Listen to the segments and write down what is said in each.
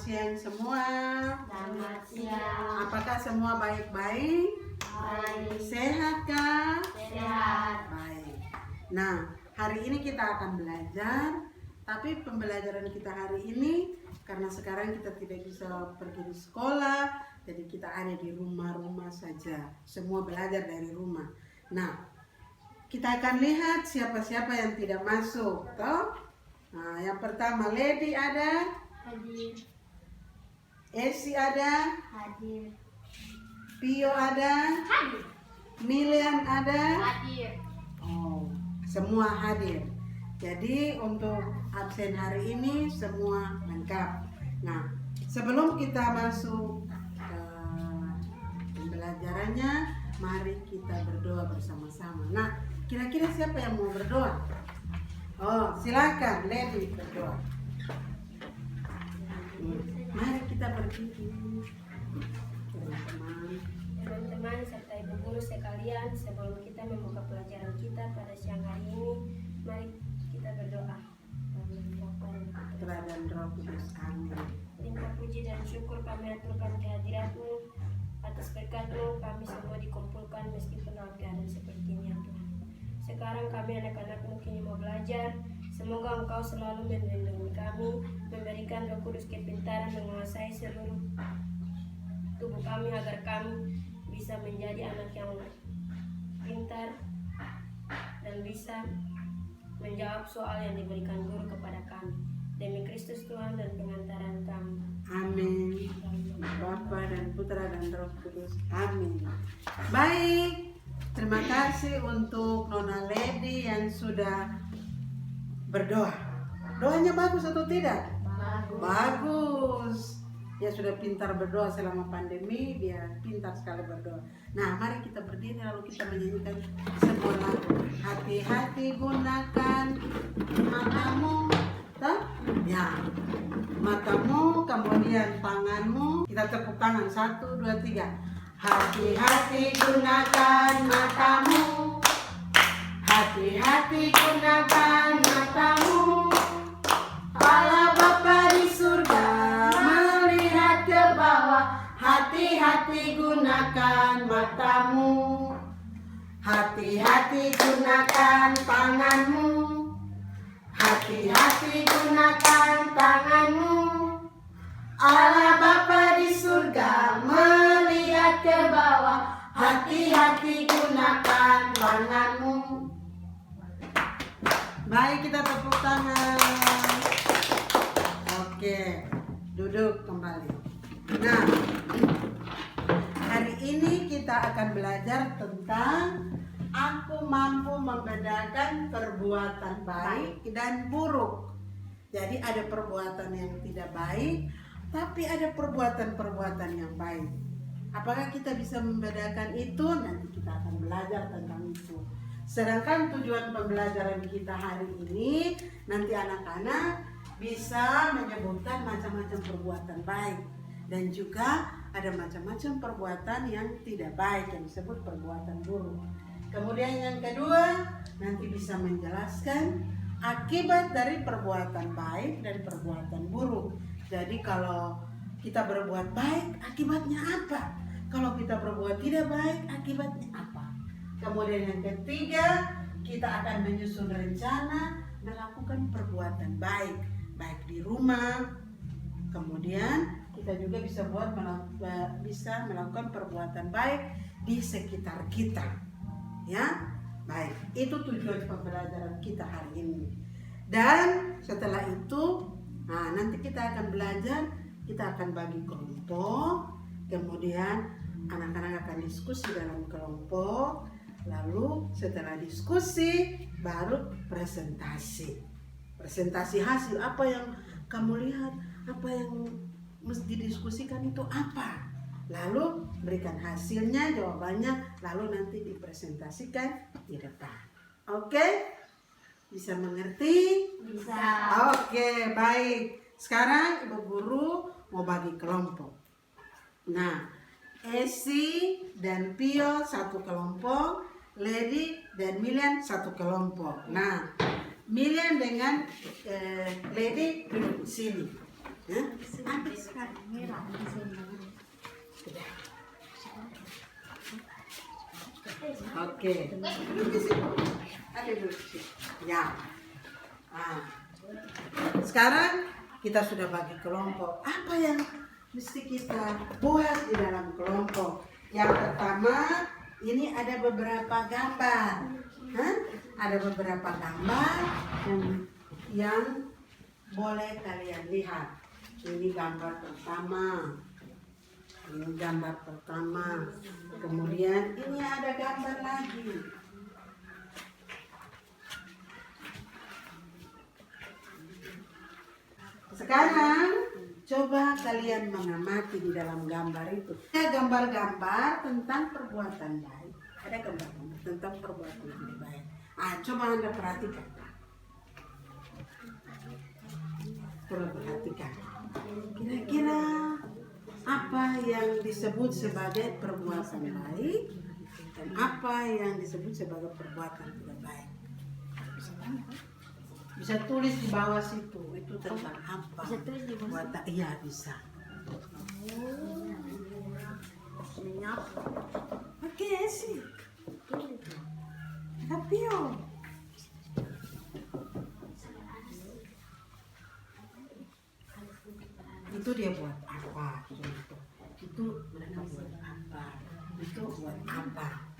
siang semua. Selamat siang. Apakah semua baik-baik? Baik. Sehat kah? Sehat. Baik. Nah, hari ini kita akan belajar. Tapi pembelajaran kita hari ini, karena sekarang kita tidak bisa pergi di sekolah, jadi kita ada di rumah-rumah saja. Semua belajar dari rumah. Nah, kita akan lihat siapa-siapa yang tidak masuk, toh? Nah, yang pertama, Lady ada, Hadir. Esi ada, Hadir. Pio ada, Hadir. Milian ada. Hadir. Oh, semua hadir. Jadi untuk absen hari ini semua lengkap. Nah, sebelum kita masuk ke pembelajarannya, mari kita berdoa bersama-sama. Nah, kira-kira siapa yang mau berdoa? Oh, silakan, Lady berdoa. Mari kita berdiri, teman-teman. Teman-teman serta ibu guru sekalian, sebelum kita membuka pelajaran kita pada siang hari ini, mari kita berdoa. Putra dan Roh Kudus, amin. Limpah puji dan syukur kami aturkan kehadirat-Mu. Atas berkat-Mu kami semua dikumpulkan meskipun dalam keadaan seperti ini, ya Tuhan. Sekarang kami anak-anak-Mu kini mau belajar. Semoga Engkau selalu melindungi kami, memberikan Roh Kudus kepintaran menguasai seluruh tubuh kami agar kami bisa menjadi anak yang pintar dan bisa menjawab soal yang diberikan guru kepada kami. Demi Kristus Tuhan dan pengantaran kami. Amin. Bapa dan Putra dan Roh Kudus. Amin. Baik. Terima kasih untuk Nona Lady yang sudah berdoa. Doanya bagus atau tidak? Bagus. Dia sudah pintar berdoa selama pandemi, dia pintar sekali berdoa. Nah, mari kita berdiri lalu kita menyanyikan sebuah lagu. Hati-hati gunakan matamu, toh? Ya, matamu, kemudian tanganmu. Kita tepuk tangan, 1, 2, 3. Hati-hati gunakan matamu. Hati-hati gunakan matamu. Allah Bapa di surga melihat ke bawah. Hati-hati gunakan matamu. Hati-hati gunakan tanganmu. Hati-hati gunakan tanganmu. Allah Bapa di surga melihat ke bawah. Hati-hati gunakan tanganmu. Baik, kita tepuk tangan. Oke, duduk kembali. Nah, hari ini kita akan belajar tentang aku mampu membedakan perbuatan baik dan buruk. Jadi ada perbuatan yang tidak baik, tapi ada perbuatan-perbuatan yang baik. Apakah kita bisa membedakan itu? Nanti kita akan belajar tentang itu. Sedangkan tujuan pembelajaran kita hari ini, nanti anak-anak bisa menyebutkan macam-macam perbuatan baik. Dan juga ada macam-macam perbuatan yang tidak baik, yang disebut perbuatan buruk. Kemudian yang kedua, nanti bisa menjelaskan akibat dari perbuatan baik dan perbuatan buruk. Jadi kalau kita berbuat baik, akibatnya apa? Kalau kita berbuat tidak baik, akibatnya apa? Kemudian yang ketiga, kita akan menyusun rencana melakukan perbuatan baik, baik di rumah. Kemudian kita juga bisa melakukan perbuatan baik di sekitar kita. Ya, baik. Itu tujuan pembelajaran kita hari ini. Dan setelah itu, nah nanti kita akan belajar, kita akan bagi kelompok, kemudian anak-anak akan diskusi dalam kelompok, lalu setelah diskusi baru presentasi. Presentasi hasil apa yang kamu lihat, apa yang mesti didiskusikan itu apa. Lalu berikan hasilnya, jawabannya, lalu nanti dipresentasikan di depan. Oke? Bisa mengerti? Bisa. Oke, baik. Sekarang Ibu Guru mau bagi kelompok. Nah, Esi dan Pio satu kelompok, Lady dan Milian satu kelompok. Nah, Milian dengan Lady duduk di sini. Ambil Oke. Duduk di situ. Ada duduk di situ. Ya. Nah. Sekarang kita sudah bagi kelompok. Apa yang mesti kita buat di dalam kelompok? Yang pertama, ini ada beberapa gambar. Hah? Ada beberapa gambar yang boleh kalian lihat. Ini gambar pertama. Ini gambar pertama. Kemudian ini ada gambar lagi. Sekarang coba kalian mengamati di dalam gambar itu. Ada gambar-gambar tentang perbuatan baik. Ada gambar-gambar tentang perbuatan yang baik. Coba Anda perhatikan. Coba perhatikan. Kira-kira apa yang disebut sebagai perbuatan baik dan apa yang disebut sebagai perbuatan tidak baik? Bisa tulis di bawah situ. Itu tentang apa? Bisa tulis di bawah. Iya bisa. Oke sih. Tapi itu dia buat apa? Itu mereka buat apa? Itu buat apa?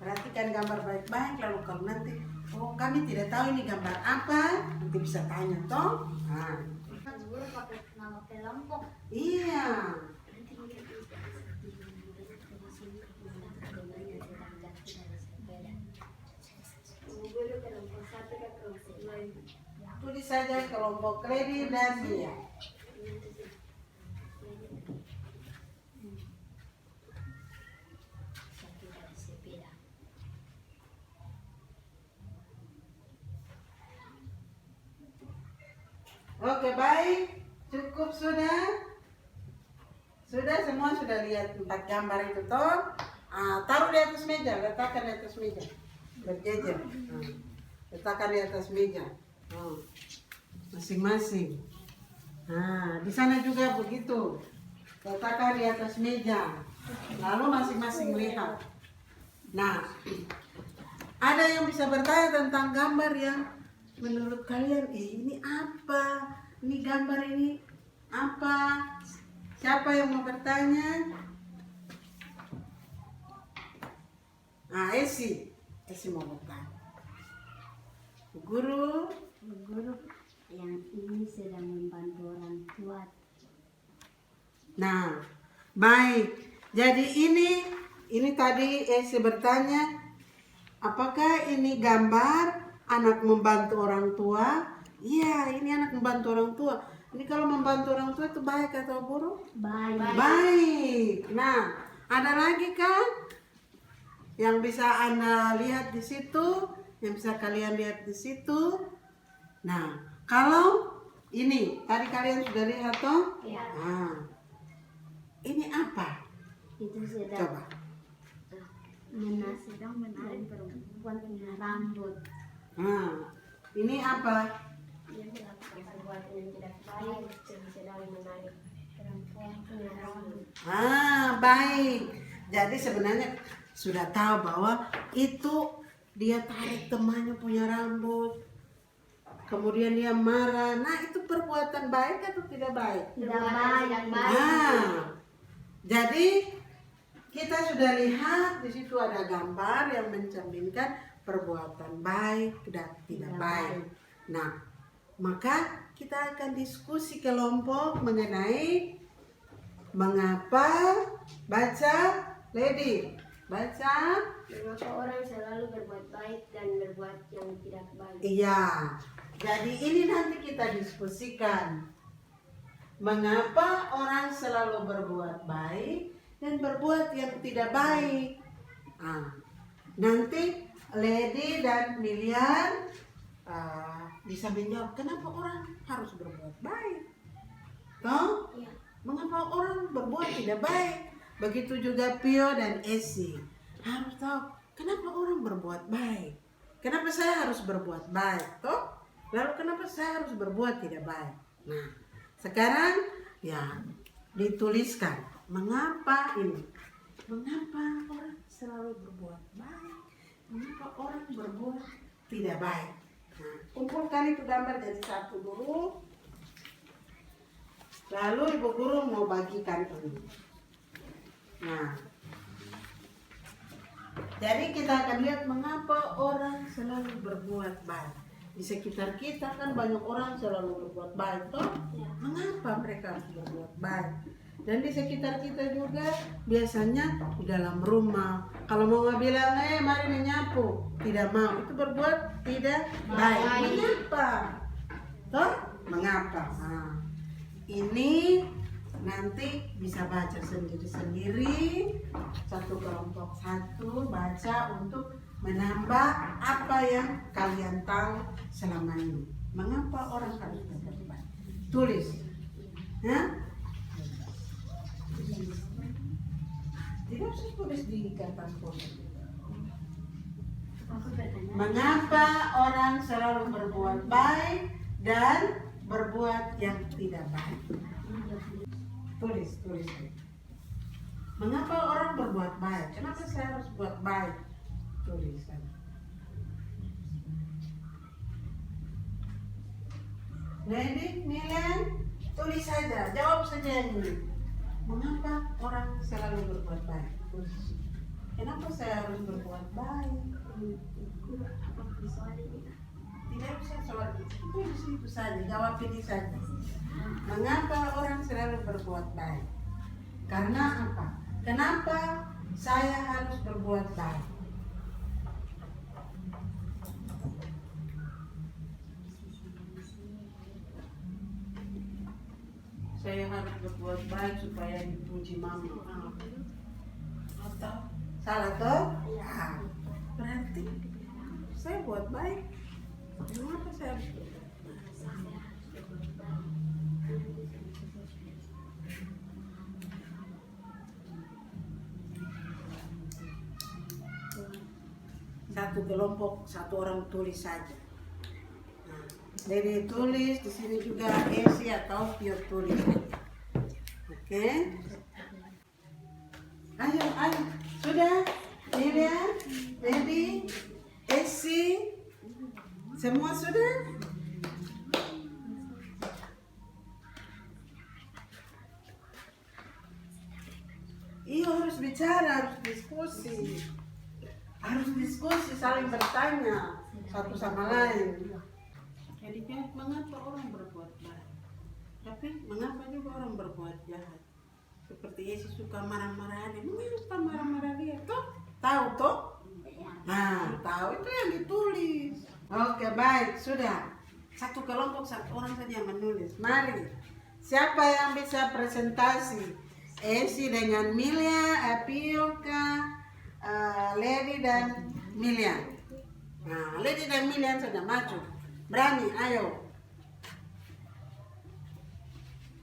Perhatikan gambar baik-baik, lalu kalau nanti kami tidak tahu ini gambar apa, nanti bisa tanya toh. Nah. Guru pakai nama kelompok. Iya. Guru kelompok 1 ke kelompok 6. Tulis saja kelompok Lady dan Mia. Oke baik, cukup sudah. Sudah semua sudah lihat 4 gambar itu toh. Taruh di atas meja, letakkan di atas meja, berjejer. Letakkan di atas meja, masing-masing. Di sana juga begitu, letakkan di atas meja, lalu masing-masing lihat. Nah, ada yang bisa bertanya tentang gambar yang menurut kalian, ini apa? Ini gambar ini apa? Siapa yang mau bertanya? Esi mau bertanya. Guru Yang ini sedang membantu orang tua. Nah, baik. Jadi ini tadi Esi bertanya, apakah ini gambar anak membantu orang tua? Iya, ini anak membantu orang tua. Ini kalau membantu orang tua itu baik atau buruk? Baik. Baik. Nah, ada lagi kan yang bisa Anda lihat di situ, yang bisa kalian lihat di situ. Nah, kalau ini tadi kalian sudah lihat toh? Ya. Nah, ini apa? Itu sedang Coba. sedang menarik perempuan punya rambut. Nah, ini apa? Dia melakukan perbuatan yang tidak baik, sedang menarik perempuan punya rambut. Baik. Jadi sebenarnya sudah tahu bahwa itu dia tarik temannya punya rambut. Kemudian dia marah. Nah, itu perbuatan baik atau tidak baik? Tidak baik. Jadi kita sudah lihat di situ ada gambar yang mencerminkan perbuatan baik dan tidak baik. Nah, maka kita akan diskusi kelompok mengenai mengapa baca Lady. Baca. Mengapa orang selalu berbuat baik dan berbuat yang tidak baik? Iya. Jadi ini nanti kita diskusikan. Mengapa orang selalu berbuat baik dan berbuat yang tidak baik. Nanti Lady dan Milian bisa menjawab kenapa orang harus berbuat baik. Toh? Iya. Mengapa orang berbuat tidak baik? Begitu juga Pio dan Esi harus tahu kenapa orang berbuat baik. Kenapa saya harus berbuat baik? Toh? Lalu kenapa saya harus berbuat tidak baik? Nah, sekarang ya dituliskan mengapa ini. Mengapa orang selalu berbuat baik? Mengapa orang berbuat tidak baik? Nah, kumpulkan itu gambar jadi satu dulu. Lalu ibu guru mau bagikan ini. Nah, jadi kita akan lihat mengapa orang selalu berbuat baik. Di sekitar kita kan banyak orang selalu berbuat baik, toh? Mengapa mereka harus berbuat baik? Dan di sekitar kita juga biasanya di dalam rumah. Kalau mau bilang, mari menyapu, tidak mau. Itu berbuat tidak baik. Mengapa? Toh? Mengapa? Nah, ini nanti bisa baca sendiri-sendiri, satu kelompok satu baca untuk menambah apa yang kalian tahu selama ini. Mengapa orang harus berbuat baik? Tulis. Ya? Tidak usah tulis di kertas putih. Mengapa orang selalu berbuat baik dan berbuat yang tidak baik? Tulis. Mengapa orang berbuat baik? Kenapa saya harus buat baik? Tulisan. Lady, Milian, tulis saja, jawab saja yang ini. Mengapa orang selalu berbuat baik? Tulis. Kenapa saya harus berbuat baik? Tidak bisa soal itu saja, jawab ini saja. Mengapa orang selalu berbuat baik? Karena apa? Kenapa saya harus berbuat baik? Saya harus berbuat baik supaya dipuji mama. Atau salah toh? Ya. Berarti saya buat baik. Kenapa saya harus berbuat baik? Satu kelompok, satu orang tulis saja. Nah, Lady tulis, di sini juga Esi atau Pio tulis. Oke. Ayo. Sudah? Milian, Lady, Esi, semua sudah? Iya, harus bicara, harus diskusi. Harus diskusi, saling bertanya satu sama lain. Jadi mengapa orang berbuat baik? Tapi mengapa juga orang berbuat jahat? Seperti Yesus suka marah-marah dia. Mengapa marah-marah dia? Tahu toh? Nah, tahu itu yang ditulis. Oke, baik, sudah. Satu kelompok, satu orang saja yang menulis. Mari. Siapa yang bisa presentasi? Esi dengan Milia, Pioka, Lady dan Milian. Nah, Lady dan Milian sudah maju. Berani, ayo.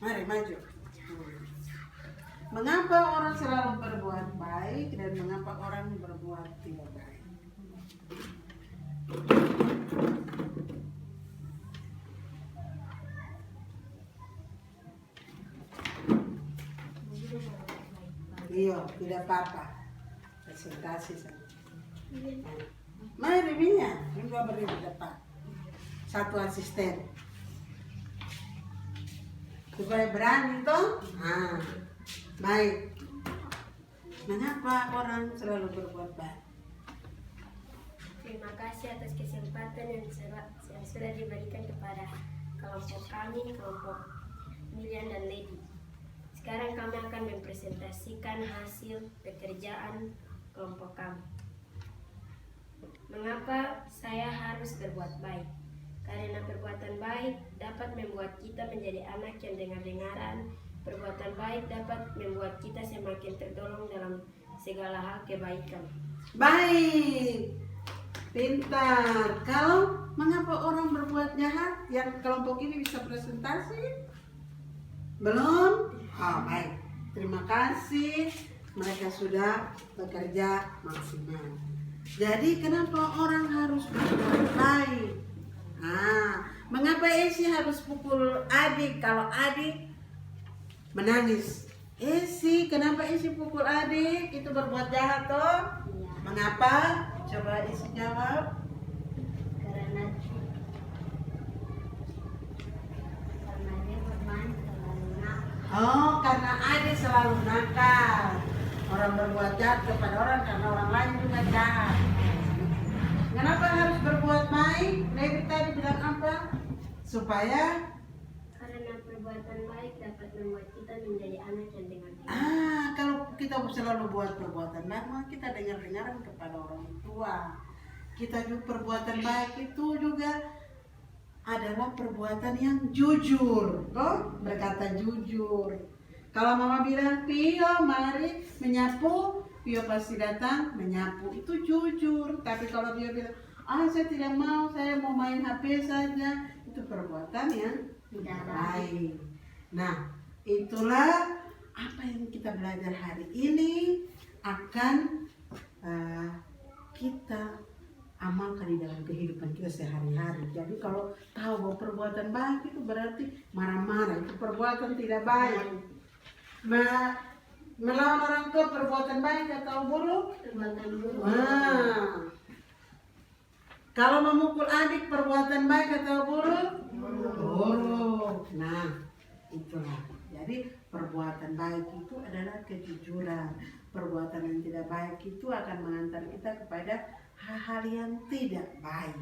Mari maju. Mengapa orang selalu berbuat baik dan mengapa orang berbuat tidak baik? Iya, tidak apa-apa. Presentasi saja. Mari Mia, juga berdiri di depan. Satu asisten. Supaya berani toh? Nah, baik. Mengapa orang selalu berbuat baik? Terima kasih atas kesempatan yang sudah diberikan kepada kelompok kami, kelompok Milian dan Lady. Sekarang kami akan mempresentasikan hasil pekerjaan kelompok kami. Mengapa saya harus berbuat baik? Karena perbuatan baik dapat membuat kita menjadi anak yang dengar-dengaran. Perbuatan baik dapat membuat kita semakin tertolong dalam segala hal kebaikan. Baik. Pintar. Kalau mengapa orang berbuat jahat, yang kelompok ini bisa presentasi? Belum? Oh, baik. Terima kasih. Mereka sudah bekerja maksimal. Jadi kenapa orang harus berbuat baik? Mengapa Esi harus pukul adik kalau adik menangis? Esi, kenapa Esi pukul adik? Itu berbuat jahat toh? Iya. Mengapa? Coba Esi jawab. Karena dia bermain terlalu nakal. Oh, karena adik selalu nakal. Orang berbuat jahat kepada orang karena orang lain juga jahat. Kenapa harus berbuat baik? Levi tadi bilang apa? Supaya Karena perbuatan baik dapat membuat kita menjadi anak yang dengar. kalau kita selalu buat perbuatan baik, maka kita dengar-dengaran kepada orang tua. Kita juga perbuatan baik itu juga adalah perbuatan yang jujur, berkata jujur. Kalau mama bilang, Pio mari menyapu, Pio pasti datang menyapu, itu jujur. Tapi kalau dia bilang, saya tidak mau, saya mau main HP saja, itu perbuatan yang tidak baik. Nah, itulah apa yang kita belajar hari ini akan kita amalkan di dalam kehidupan kita sehari-hari. Jadi kalau tahu bahwa perbuatan baik itu berarti marah-marah, itu perbuatan tidak baik. Melawan orang tua perbuatan baik atau buruk? Perbuatan buruk. Kalau memukul adik perbuatan baik atau buruk? Buruk. Nah, itulah. Jadi perbuatan baik itu adalah kejujuran. Perbuatan yang tidak baik itu akan mengantar kita kepada hal-hal yang tidak baik.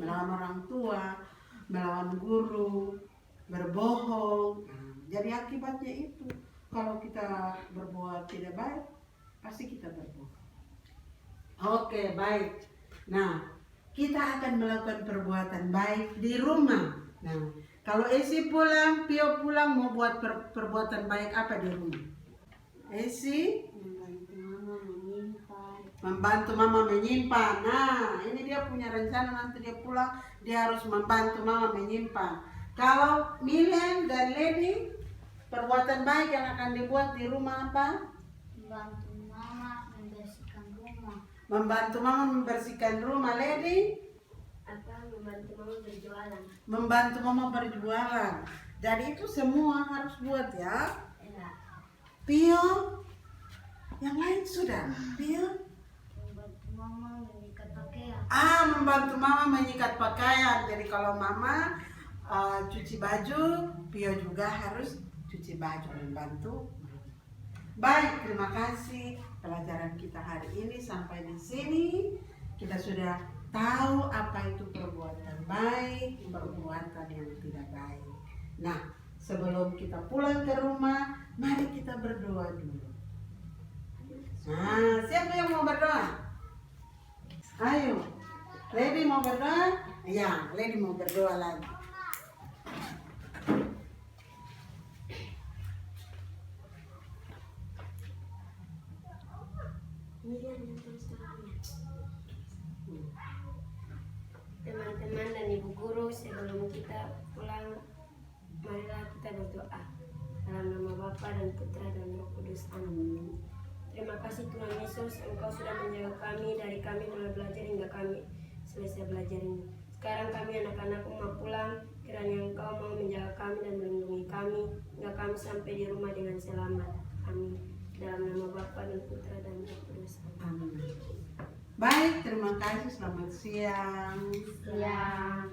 Melawan orang tua, melawan guru, berbohong. Jadi akibatnya itu, kalau kita berbuat tidak baik, pasti kita berbohong. Oke, baik. Nah, kita akan melakukan perbuatan baik di rumah. Nah, kalau Esi pulang, Pio pulang, mau buat perbuatan baik apa di rumah? Esi membantu mama menyimpan. Nah, ini dia punya rencana, nanti dia pulang, dia harus membantu mama menyimpan. Kalau Milian dan Lady, perbuatan baik yang akan dibuat di rumah apa? Membantu mama membersihkan rumah. Membantu mama membersihkan rumah. Lady? Membantu mama berjualan. Membantu mama berjualan. Jadi itu semua harus buat ya. Ya. Pio? Yang lain sudah? Pio? Membantu mama menyikat pakaian. Membantu mama menyikat pakaian. Jadi kalau mama cuci baju, Pio juga harus cuci baju, membantu. Baik, terima kasih. Pelajaran kita hari ini sampai di sini. Kita sudah tahu apa itu perbuatan baik, perbuatan yang tidak baik. Nah, sebelum kita pulang ke rumah, mari kita berdoa dulu. Nah, siapa yang mau berdoa? Ayo, Lady mau berdoa? Ya, Lady mau berdoa lagi. Teman-teman dan ibu guru, sebelum kita pulang, marilah kita berdoa. Dalam nama Bapa dan Putra dan Roh Kudus. Amin. Terima kasih Tuhan Yesus, Engkau sudah menjaga kami dari kami mulai belajar hingga kami selesai belajar ini. Sekarang kami anak-anakmu mau pulang, kiranya Engkau mau menjaga kami dan melindungi kami hingga kami sampai di rumah dengan selamat. Amin. Dalam nama Bapa dan Putra dan Roh Kudus. Amin. Baik, terima kasih. Selamat siang. Siang.